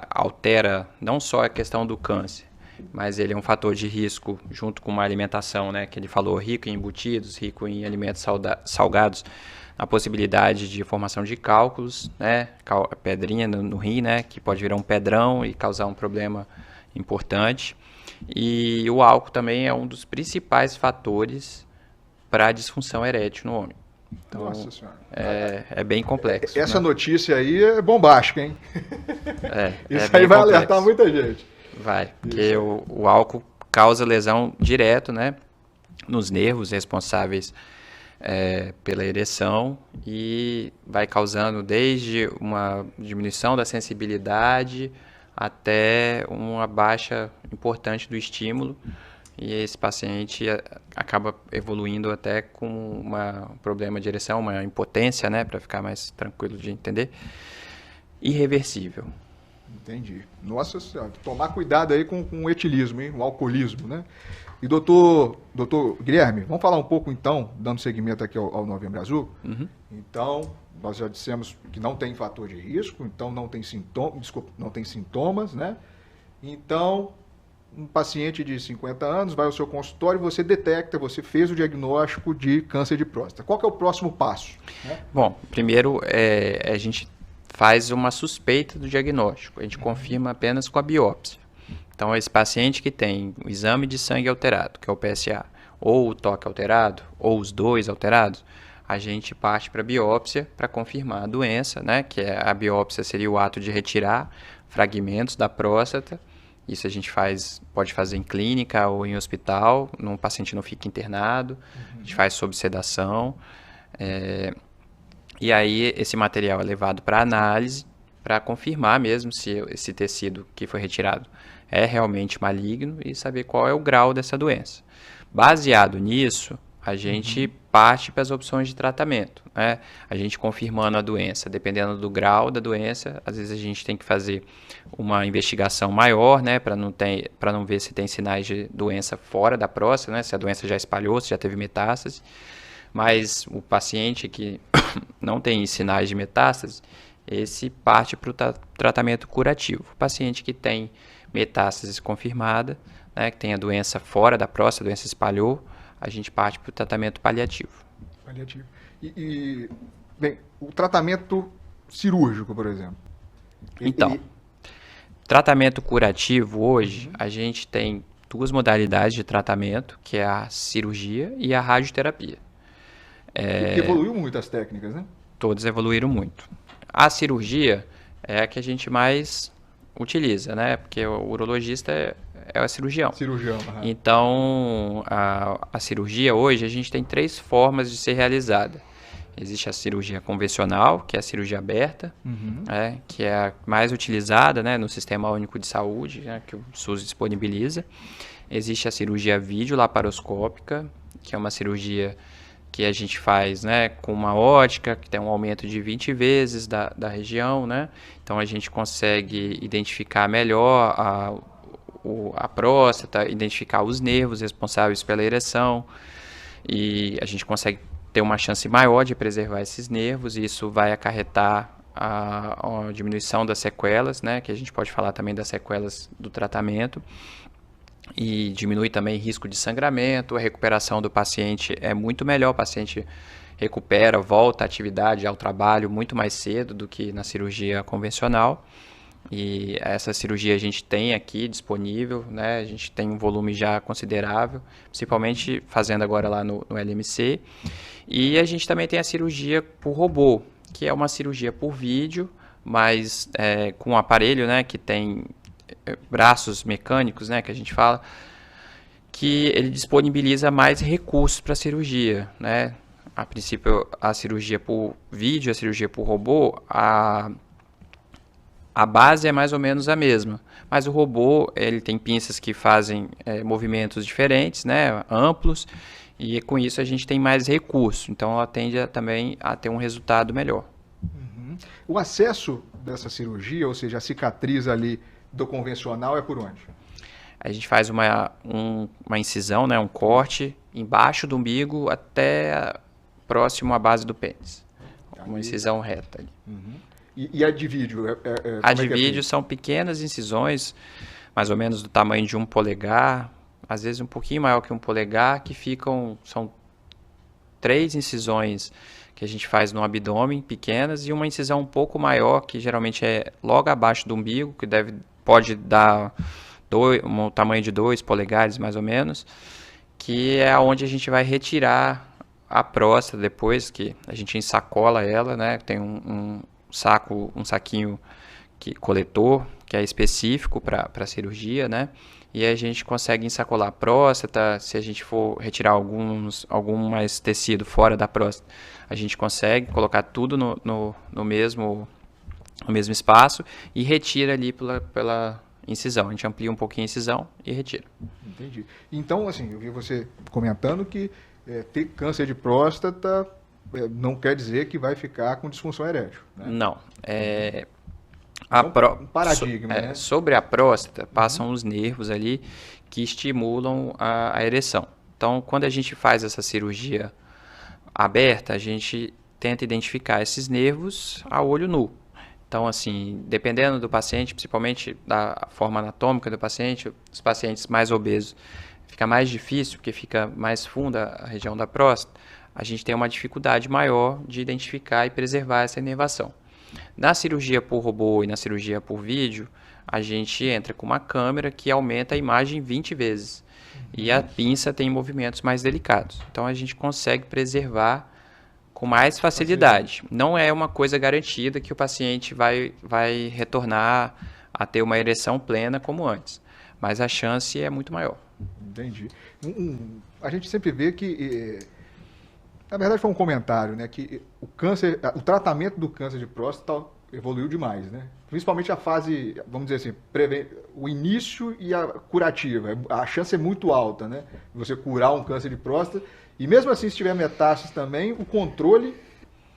altera não só a questão do câncer, mas ele é um fator de risco junto com uma alimentação, né, que ele falou, rico em embutidos, rico em alimentos salgados, a possibilidade de formação de cálculos, né, pedrinha no rim, né, que pode virar um pedrão e causar um problema importante. E o álcool também é um dos principais fatores para a disfunção erétil no homem. Então, nossa senhora. É bem complexo. Essa notícia aí é bombástica, hein? Isso aí vai complexo. Alertar muita gente. Vai, porque o álcool causa lesão direto, né, nos nervos responsáveis pela ereção e vai causando desde uma diminuição da sensibilidade até uma baixa importante do estímulo. E esse paciente acaba evoluindo até com um problema de ereção, uma impotência, né, para ficar mais tranquilo de entender, irreversível. Entendi. Nossa senhora, tomar cuidado aí com o etilismo, hein, o alcoolismo, né? E doutor Guilherme, vamos falar um pouco então, dando seguimento aqui ao Novembro Azul. Uhum. Então, nós já dissemos que não tem fator de risco, então não tem sintomas, né? Então, um paciente de 50 anos vai ao seu consultório e você detecta, você fez o diagnóstico de câncer de próstata. Qual que é o próximo passo? Né? Bom, primeiro a gente faz uma suspeita do diagnóstico, a gente confirma apenas com a biópsia. Então, esse paciente que tem o exame de sangue alterado, que é o PSA, ou o toque alterado, ou os dois alterados, a gente parte para a biópsia para confirmar a doença, né? Que a biópsia seria o ato de retirar fragmentos da próstata. Isso a gente pode fazer em clínica ou em hospital, o paciente não fica internado, a gente faz sob sedação. E aí esse material é levado para análise para confirmar mesmo se esse tecido que foi retirado é realmente maligno e saber qual é o grau dessa doença. Baseado nisso, a gente parte para as opções de tratamento, né? A gente confirmando a doença, dependendo do grau da doença, às vezes a gente tem que fazer uma investigação maior, né? Para não ver se tem sinais de doença fora da próstata, né? Se a doença já espalhou, se já teve metástase. Mas o paciente que não tem sinais de metástase, esse parte para o tratamento curativo. O paciente que tem metástase confirmada, né? Que tem a doença fora da próstata, a doença espalhou, a gente parte para o tratamento paliativo. Paliativo. Bem, o tratamento cirúrgico, por exemplo. Então, tratamento curativo hoje, a gente tem duas modalidades de tratamento, que é a cirurgia e a radioterapia. Que evoluiu muito as técnicas, né? Todas evoluíram muito. A cirurgia é a que a gente mais utiliza, né? Porque o urologista é o cirurgião. Então, a cirurgia hoje, a gente tem 3 formas de ser realizada. Existe a cirurgia convencional, que é a cirurgia aberta, que é a mais utilizada, né, no Sistema Único de Saúde, né, que o SUS disponibiliza. Existe a cirurgia videolaparoscópica, que é uma cirurgia que a gente faz, né, com uma ótica, que tem um aumento de 20 vezes da região, né? Então a gente consegue identificar melhor a próstata, identificar os nervos responsáveis pela ereção, e a gente consegue ter uma chance maior de preservar esses nervos, e isso vai acarretar a diminuição das sequelas, né? Que a gente pode falar também das sequelas do tratamento. E diminui também risco de sangramento, a recuperação do paciente é muito melhor, o paciente recupera, volta à atividade, ao trabalho muito mais cedo do que na cirurgia convencional. E essa cirurgia a gente tem aqui disponível, né? A gente tem um volume já considerável, principalmente fazendo agora lá no LMC. E a gente também tem a cirurgia por robô, que é uma cirurgia por vídeo, mas com um aparelho, né, que tem braços mecânicos, né, que a gente fala, que ele disponibiliza mais recursos para a cirurgia, né? A princípio, a cirurgia por vídeo, a cirurgia por robô, a base é mais ou menos a mesma, mas o robô, ele tem pinças que fazem movimentos diferentes, né, amplos, e com isso a gente tem mais recurso, então ela tende também a ter um resultado melhor. O acesso dessa cirurgia, ou seja, a cicatriz ali do convencional, é por onde? A gente faz uma incisão, né, um corte embaixo do umbigo até próximo à base do pênis. Uma incisão reta ali. E a de vídeo? A de vídeo são pequenas incisões, mais ou menos do tamanho de 1 polegar, às vezes um pouquinho maior que 1 polegar, que são 3 incisões que a gente faz no abdômen, pequenas, e uma incisão um pouco maior, que geralmente é logo abaixo do umbigo, que pode dar um tamanho de 2 polegares, mais ou menos, que é onde a gente vai retirar a próstata depois que a gente ensacola ela, né? Tem um saquinho coletor, que é específico para a cirurgia, né? E a gente consegue ensacolar a próstata. Se a gente for retirar algum mais tecido fora da próstata, a gente consegue colocar tudo no mesmo espaço e retira ali pela incisão. A gente amplia um pouquinho a incisão e retira. Entendi. Então, assim, eu vi você comentando que ter câncer de próstata não quer dizer que vai ficar com disfunção erétil, né? Não. Um paradigma, né? Sobre a próstata, passam os nervos ali que estimulam a ereção. Então, quando a gente faz essa cirurgia aberta, a gente tenta identificar esses nervos a olho nu. Então, assim, dependendo do paciente, principalmente da forma anatômica do paciente, os pacientes mais obesos, fica mais difícil, porque fica mais funda a região da próstata, a gente tem uma dificuldade maior de identificar e preservar essa inervação. Na cirurgia por robô e na cirurgia por vídeo, a gente entra com uma câmera que aumenta a imagem 20 vezes. E a pinça tem movimentos mais delicados. Então, a gente consegue preservar com mais facilidade. Não é uma coisa garantida que o paciente vai retornar a ter uma ereção plena como antes. Mas a chance é muito maior. Entendi. A gente sempre vê que... Na verdade, foi um comentário, né? Que o tratamento do câncer de próstata evoluiu demais, né? Principalmente a fase, vamos dizer assim, o início e a curativa. A chance é muito alta, né? Você curar um câncer de próstata. E mesmo assim, se tiver metástases também, o controle,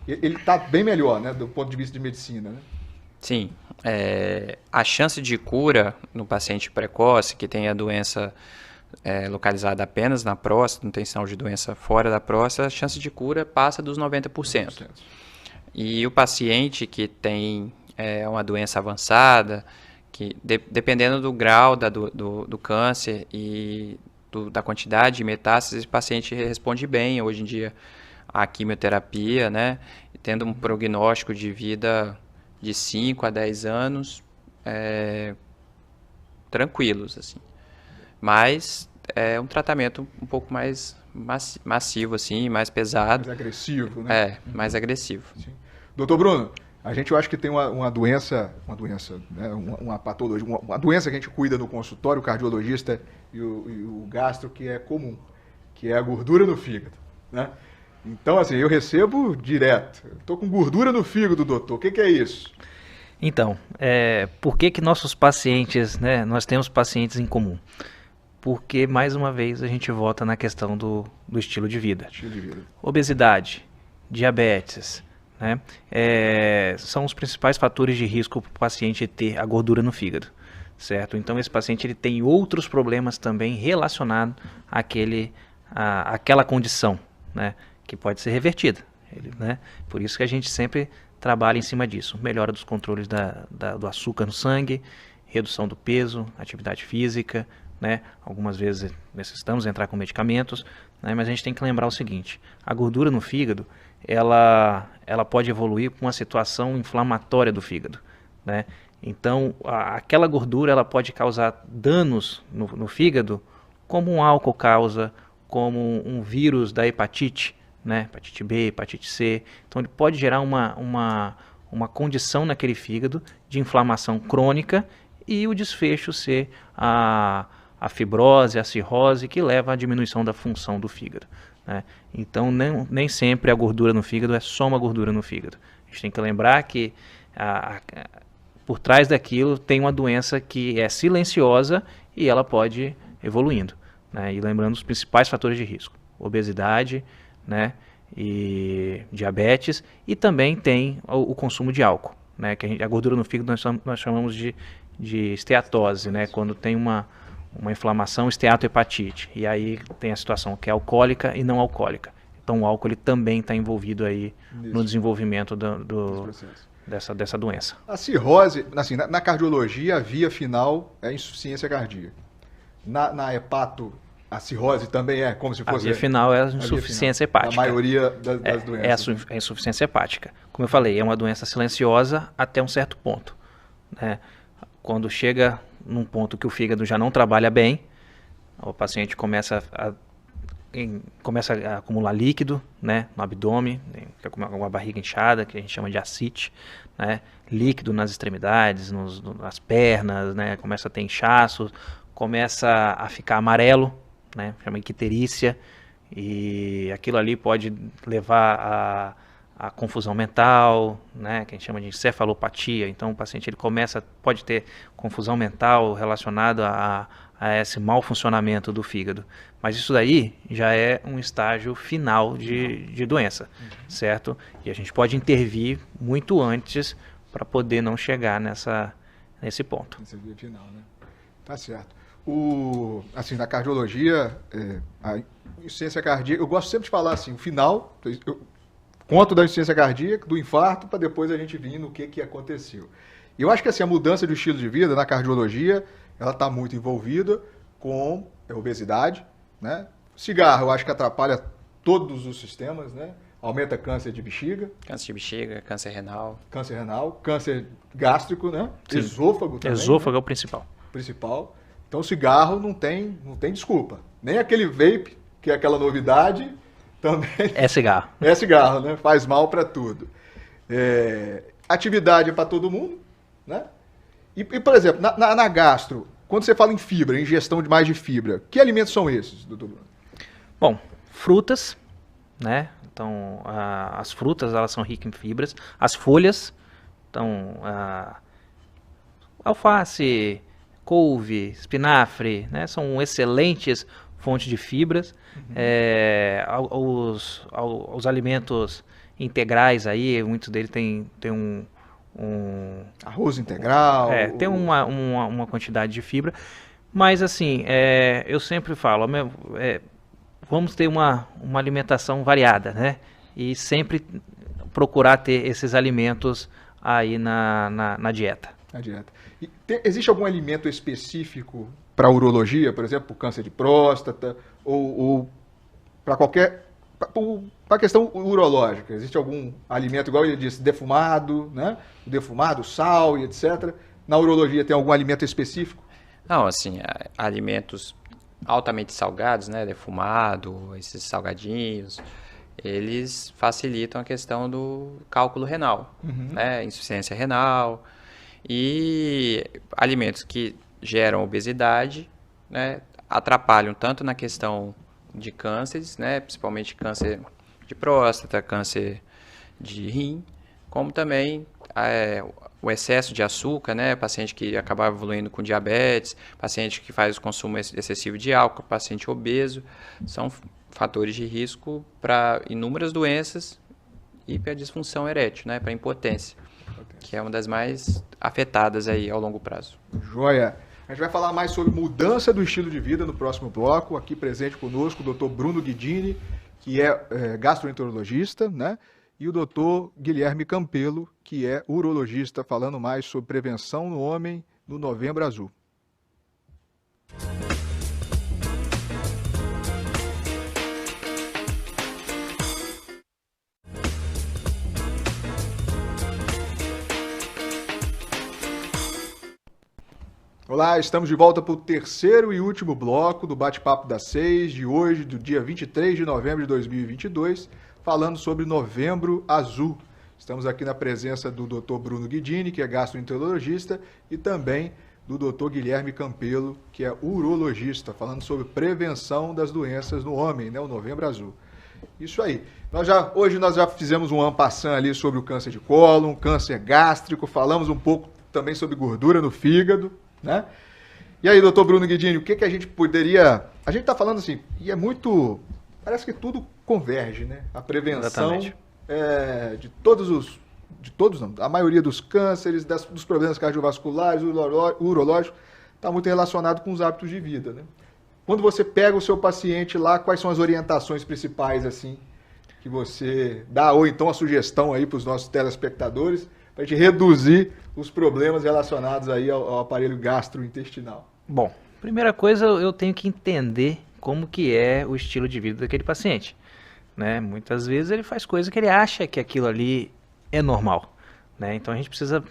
ele está bem melhor, né? Do ponto de vista de medicina, né? Sim. A chance de cura no paciente precoce, que tem a doença localizada apenas na próstata, não tem sinal de doença fora da próstata, a chance de cura passa dos 90%. E o paciente que tem uma doença avançada, que dependendo do grau do câncer e da quantidade de metástases, o paciente responde bem hoje em dia à quimioterapia, né? Tendo um prognóstico de vida de 5 a 10 anos tranquilos, assim. Mas é um tratamento um pouco mais massivo, assim, mais pesado. Mais agressivo, né? Mais agressivo. Sim. Doutor Bruno, eu acho que tem uma doença, né? uma patologia, uma doença que a gente cuida no consultório, o cardiologista e o gastro, que é comum, que é a gordura no fígado, né? Então, assim, eu recebo direto. Estou com gordura no fígado, doutor. O que é isso? Então, por que nossos pacientes, né, nós temos pacientes em comum? Porque, mais uma vez, a gente volta na questão do estilo de vida. Obesidade, diabetes, né, são os principais fatores de risco para o paciente ter a gordura no fígado, certo? Então, esse paciente ele tem outros problemas também relacionados àquela condição, né, que pode ser revertida. Né? Por isso que a gente sempre trabalha em cima disso. Melhora dos controles do açúcar no sangue, redução do peso, atividade física, né? Algumas vezes necessitamos entrar com medicamentos, né? Mas a gente tem que lembrar o seguinte, a gordura no fígado, ela pode evoluir com uma situação inflamatória do fígado, né? Então, aquela gordura ela pode causar danos no fígado, como um álcool causa, como um vírus da hepatite, né? Hepatite B, hepatite C. Então, ele pode gerar uma condição naquele fígado de inflamação crônica e o desfecho ser a fibrose, a cirrose, que leva à diminuição da função do fígado, né? Então, nem sempre a gordura no fígado é só uma gordura no fígado. A gente tem que lembrar que por trás daquilo tem uma doença que é silenciosa e ela pode ir evoluindo, né? E lembrando os principais fatores de risco: obesidade, né, e diabetes, e também tem o consumo de álcool, né, que a gordura no fígado nós chamamos de esteatose, né, quando tem uma inflamação, esteatohepatite, e aí tem a situação que é alcoólica e não alcoólica. Então o álcool ele também está envolvido aí no desenvolvimento dessa doença. A cirrose, assim, na cardiologia, a via final é insuficiência cardíaca. Na hepato, a cirrose também é como se fosse... A via final é a insuficiência hepática. A maioria das doenças. É a insuficiência hepática. Como eu falei, é uma doença silenciosa até um certo ponto, né? Quando chega num ponto que o fígado já não trabalha bem, o paciente começa a acumular líquido, né, no abdômen, uma barriga inchada, que a gente chama de ascite, né, líquido nas extremidades, nas pernas, né, começa a ter inchaço, começa a ficar amarelo, né, chama icterícia, e aquilo ali pode levar a confusão mental, né, que a gente chama de encefalopatia. Então o paciente pode ter confusão mental relacionada a esse mau funcionamento do fígado. Mas isso daí já é um estágio final de doença, certo? E a gente pode intervir muito antes para poder não chegar nesse ponto. Nesse via final, né? Tá certo. Assim, na cardiologia, a insuficiência cardíaca, eu gosto sempre de falar assim, o final, eu conto da insuficiência cardíaca, do infarto, para depois a gente vir no que aconteceu. E eu acho que assim, a mudança de estilo de vida na cardiologia, ela está muito envolvida com a obesidade, né? Cigarro, eu acho que atrapalha todos os sistemas, né? Aumenta câncer de bexiga. Câncer de bexiga, câncer renal. Câncer renal, câncer gástrico, né? Sim. Esôfago também. Esôfago, né? É o principal. Principal. Então, cigarro não tem desculpa. Nem aquele vape, que é aquela novidade, também... É cigarro. É cigarro, né? Faz mal para tudo. Atividade é para todo mundo, né? E, por exemplo, na gastro, quando você fala em fibra, ingestão mais de fibra, que alimentos são esses, doutor Bruno? Bom, frutas, né? Então, as frutas, elas são ricas em fibras. As folhas, Então, alface, couve, espinafre, né? São excelentes fontes de fibras. Os alimentos integrais aí, muitos deles têm arroz integral. Tem uma quantidade de fibra. Mas assim, eu sempre falo, vamos ter uma alimentação variada, né? E sempre procurar ter esses alimentos aí na dieta. Na dieta. E existe algum alimento específico para urologia, por exemplo, para câncer de próstata, ou para qualquer... para a questão urológica? Existe algum alimento, igual ele disse, defumado, né? O defumado, sal e etc. Na urologia tem algum alimento específico? Não, assim, alimentos altamente salgados, né, defumado, esses salgadinhos, eles facilitam a questão do cálculo renal, né, insuficiência renal, e alimentos que geram obesidade, né, atrapalham tanto na questão de cânceres, né, principalmente câncer de próstata, câncer de rim, como também o excesso de açúcar, né, paciente que acaba evoluindo com diabetes, paciente que faz o consumo excessivo de álcool, paciente obeso, são fatores de risco para inúmeras doenças e para disfunção erétil, né, para impotência, que é uma das mais afetadas aí ao longo prazo. Joia! A gente vai falar mais sobre mudança do estilo de vida no próximo bloco. Aqui presente conosco o Dr. Bruno Guidini, que é gastroenterologista, né? E o Dr. Guilherme Campelo, que é urologista, falando mais sobre prevenção no homem no Novembro Azul. Olá, estamos de volta para o terceiro e último bloco do Bate-Papo das 6 de hoje, do dia 23 de novembro de 2022, falando sobre Novembro Azul. Estamos aqui na presença do Dr. Bruno Guidini, que é gastroenterologista, e também do Dr. Guilherme Campelo, que é urologista, falando sobre prevenção das doenças no homem, né, o Novembro Azul. Isso aí. Hoje nós já fizemos um en passant ali sobre o câncer de cólon, câncer gástrico, falamos um pouco também sobre gordura no fígado, né? E aí, doutor Bruno Guidini, o que a gente poderia... A gente está falando assim, e é muito... Parece que tudo converge, né? A prevenção de todos não, a maioria dos cânceres, dos problemas cardiovasculares, urológicos, está muito relacionado com os hábitos de vida, né? Quando você pega o seu paciente lá, quais são as orientações principais, assim, que você dá, ou então a sugestão aí para os nossos telespectadores, para a gente reduzir os problemas relacionados aí ao aparelho gastrointestinal? Bom, primeira coisa, eu tenho que entender como que é o estilo de vida daquele paciente, né? Muitas vezes ele faz coisa que ele acha que aquilo ali é normal, né? Então a gente precisa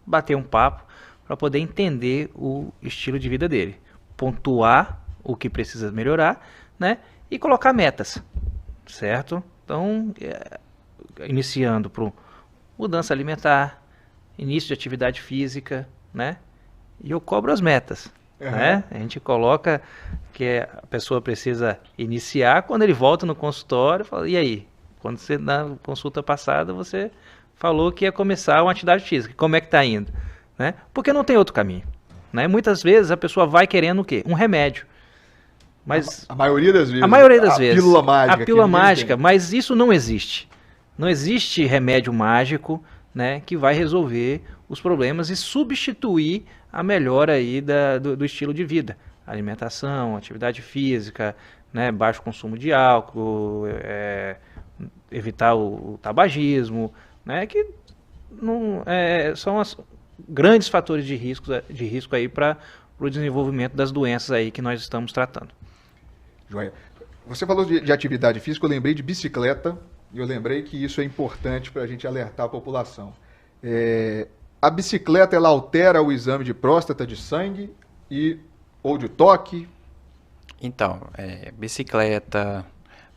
bater um papo para poder entender o estilo de vida dele, pontuar o que precisa melhorar, né? E colocar metas, certo? Então, iniciando por mudança alimentar, início de atividade física, né? E eu cobro as metas, né? A gente coloca que a pessoa precisa iniciar, quando ele volta no consultório, fala, e aí? Quando você, na consulta passada, você falou que ia começar uma atividade física, como é que está indo? Né? Porque não tem outro caminho, né? Muitas vezes a pessoa vai querendo o quê? Um remédio. Mas a maioria das vezes. A maioria das vezes. Pílula mágica. A pílula mágica, mas isso não existe. Não existe remédio mágico, né, que vai resolver os problemas e substituir a melhora aí do estilo de vida. Alimentação, atividade física, né, baixo consumo de álcool, evitar o tabagismo, né, que não, são os grandes fatores de risco aí para o desenvolvimento das doenças aí que nós estamos tratando. Joia. Você falou de atividade física, eu lembrei de bicicleta, e eu lembrei que isso é importante para a gente alertar a população. A bicicleta, ela altera o exame de próstata de sangue ou de toque? Então, bicicleta,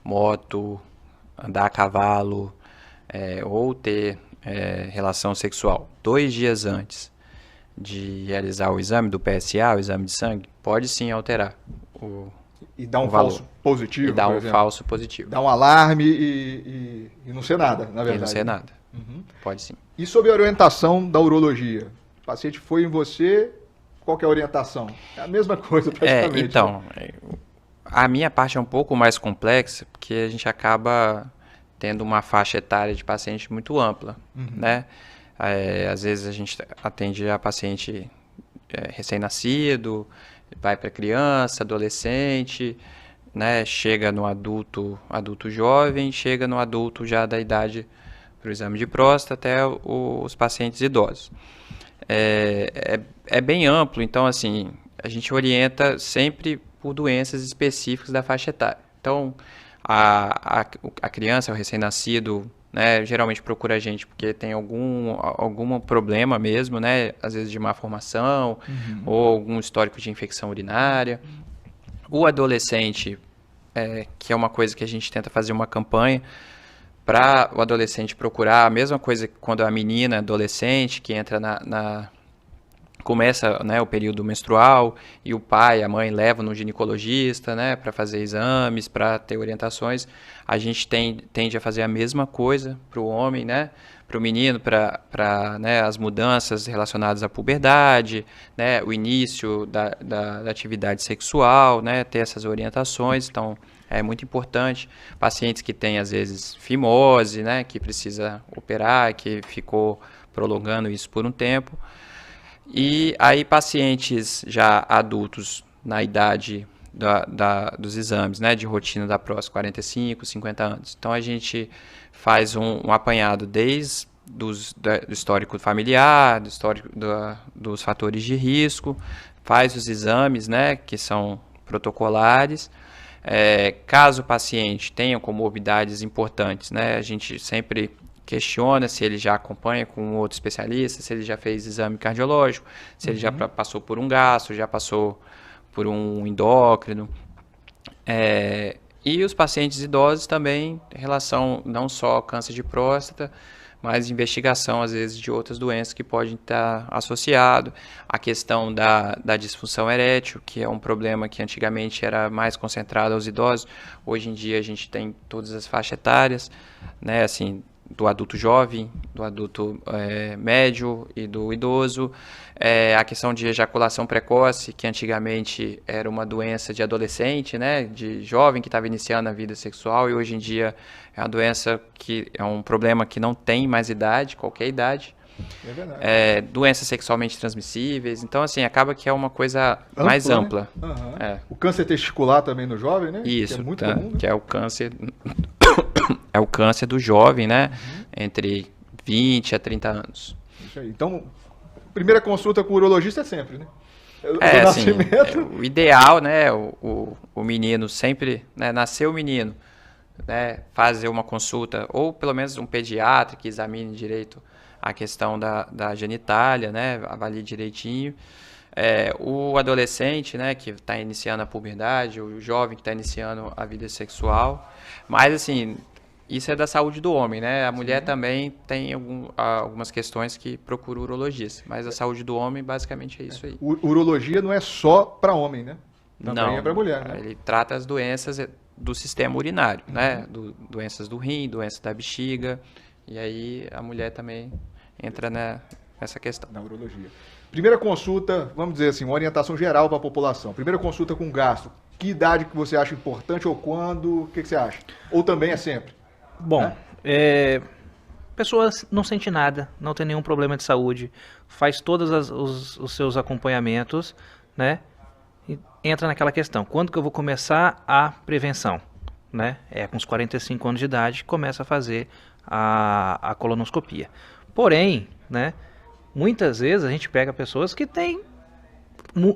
moto, andar a cavalo, ou ter relação sexual 2 dias antes de realizar o exame do PSA, o exame de sangue, pode sim alterar e dar um falso positivo, e dar um falso positivo. Dar um alarme e não ser nada, na verdade. E não ser nada. Pode sim. E sobre a orientação da urologia? O paciente foi em você, qual que é a orientação? É a mesma coisa praticamente. Então, né? a minha parte é um pouco mais complexa, porque a gente acaba tendo uma faixa etária de paciente muito ampla, né? Às vezes a gente atende a paciente recém-nascido, vai para criança, adolescente, né? Chega no adulto jovem, chega no adulto já da idade para o exame de próstata até os pacientes idosos. É bem amplo, então assim, a gente orienta sempre por doenças específicas da faixa etária. Então, a criança, o recém-nascido, né, geralmente procura a gente porque tem algum problema mesmo, né, às vezes de má formação ou algum histórico de infecção urinária. O adolescente, que é uma coisa que a gente tenta fazer uma campanha para o adolescente procurar a mesma coisa que quando a menina adolescente que entra começa, né, o período menstrual e o pai, a mãe levam no ginecologista, né, para fazer exames, para ter orientações. A gente tende a fazer a mesma coisa para o homem, né, para o menino, para né, as mudanças relacionadas à puberdade, né, o início da atividade sexual, né, ter essas orientações. Então, é muito importante. Pacientes que têm, às vezes, fimose, né, que precisa operar, que ficou prolongando isso por um tempo. E aí pacientes já adultos na idade dos exames, né, de rotina da próstata, 45, 50 anos. Então a gente faz um apanhado desde do histórico familiar, do histórico dos fatores de risco, faz os exames, né, que são protocolares. Caso o paciente tenha comorbidades importantes, né, a gente sempre questiona se ele já acompanha com outro especialista, se ele já fez exame cardiológico, se ele já passou por um gastro, já passou por um endócrino. E os pacientes idosos também, em relação não só ao câncer de próstata, mas investigação, às vezes, de outras doenças que podem estar associado. A questão da disfunção erétil, que é um problema que antigamente era mais concentrado aos idosos. Hoje em dia a gente tem todas as faixas etárias, né, assim, do adulto jovem, do adulto médio e do idoso. A questão de ejaculação precoce, que antigamente era uma doença de adolescente, né, de jovem que estava iniciando a vida sexual, e hoje em dia é uma doença que é um problema que não tem mais idade, qualquer idade. É verdade. Doenças sexualmente transmissíveis. Então, assim, acaba que é uma coisa mais ampla. Né? Uhum. O câncer testicular também no jovem, né? Isso, que é muito comum, né? Que é o câncer... É o câncer do jovem, né? Entre 20 a 30 anos. Isso aí. Então, primeira consulta com o urologista é sempre, né? Assim, o ideal, né? O menino sempre, né, nasceu o menino, né? Fazer uma consulta, ou pelo menos um pediatra que examine direito a questão da genitália, né? Avalie direitinho. O adolescente, né, que está iniciando a puberdade, o jovem que está iniciando a vida sexual. Mas, assim, isso é da saúde do homem, né? A mulher também tem algumas questões que procura o urologista. Mas a saúde do homem, basicamente, é isso aí. Urologia não é só para homem, né? Também Não, é para mulher, né? Ele trata as doenças do sistema urinário, né? Doenças do rim, doenças da bexiga. E aí a mulher também entra nessa questão. Na urologia. Primeira consulta, vamos dizer assim, uma orientação geral para a população. Primeira consulta com gastro. Que idade que você acha importante ou quando? O que você acha? Ou também é sempre? Bom, pessoa não sente nada, não tem nenhum problema de saúde, faz todos os seus acompanhamentos, né? E entra naquela questão, quando que eu vou começar a prevenção? Né? Com os 45 anos de idade, começa a fazer a colonoscopia. Porém, né, muitas vezes a gente pega pessoas que têm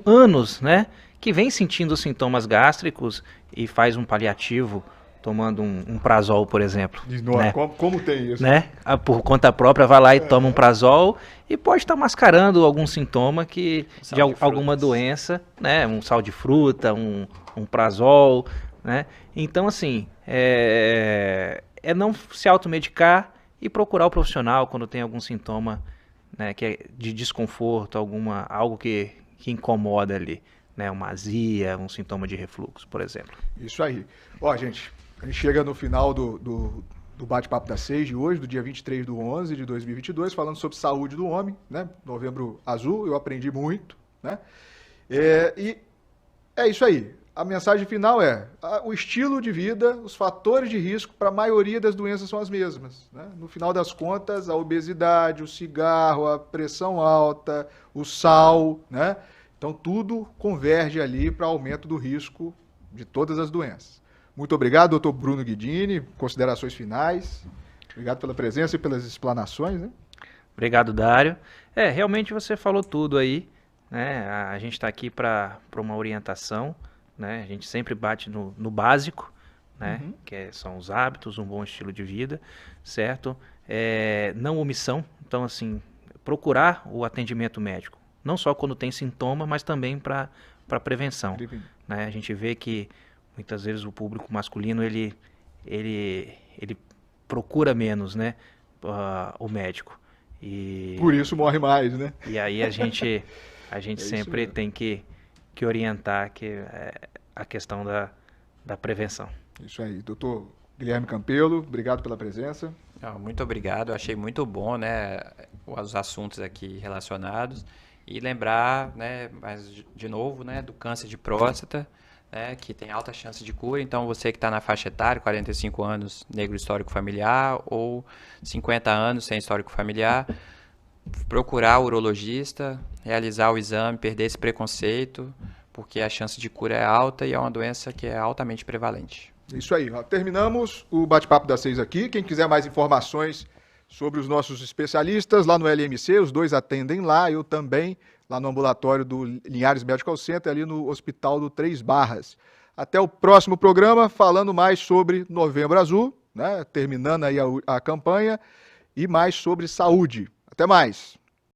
anos, né, que vem sentindo sintomas gástricos e faz um paliativo, tomando um Prazol, por exemplo. Né? Como tem isso? Né? Por conta própria, vai lá e toma um Prazol e pode estar mascarando algum sintoma de alguma doença, né? Um sal de fruta, um Prazol, né? Então, assim, não se automedicar e procurar o profissional quando tem algum sintoma, né, que é de desconforto, algo que incomoda ali, né? Uma azia, um sintoma de refluxo, por exemplo. Isso aí. Ó, gente, a gente chega no final do do Bate-Papo das 6 de hoje, do dia 23/11 de 2022, falando sobre saúde do homem, né? Novembro Azul, eu aprendi muito, né? E é isso aí. A mensagem final é: o estilo de vida, os fatores de risco para a maioria das doenças são as mesmas, né? No final das contas, a obesidade, o cigarro, a pressão alta, o sal, né? Então tudo converge ali para aumento do risco de todas as doenças. Muito obrigado, doutor Bruno Guidini. Considerações finais. Obrigado pela presença e pelas explanações, né? Obrigado, Dário. Realmente você falou tudo aí, né? A gente está aqui para uma orientação, né? A gente sempre bate no básico, né? Que são os hábitos, um bom estilo de vida, certo? Não omissão. Então, assim, procurar o atendimento médico, não só quando tem sintoma, mas também para prevenção, né? A gente vê que muitas vezes o público masculino ele procura menos, né, o médico. E por isso morre mais, né? E aí a gente sempre tem que orientar a questão da prevenção. Isso aí. Doutor Guilherme Campelo, obrigado pela presença. Muito obrigado, eu achei muito bom, né, os assuntos aqui relacionados. E lembrar, né, mas de novo, né, do câncer de próstata, né, que tem alta chance de cura. Então, você que está na faixa etária, 45 anos, negro histórico familiar, ou 50 anos sem histórico familiar, procurar o urologista, realizar o exame, perder esse preconceito, porque a chance de cura é alta e é uma doença que é altamente prevalente. Isso aí. Terminamos o Bate-Papo das 6 aqui. Quem quiser mais informações sobre os nossos especialistas, lá no LMC, os dois atendem lá, eu também, lá no ambulatório do Linhares Medical Center, ali no Hospital do Três Barras. Até o próximo programa, falando mais sobre Novembro Azul, né? Terminando aí a campanha, e mais sobre saúde. Até mais!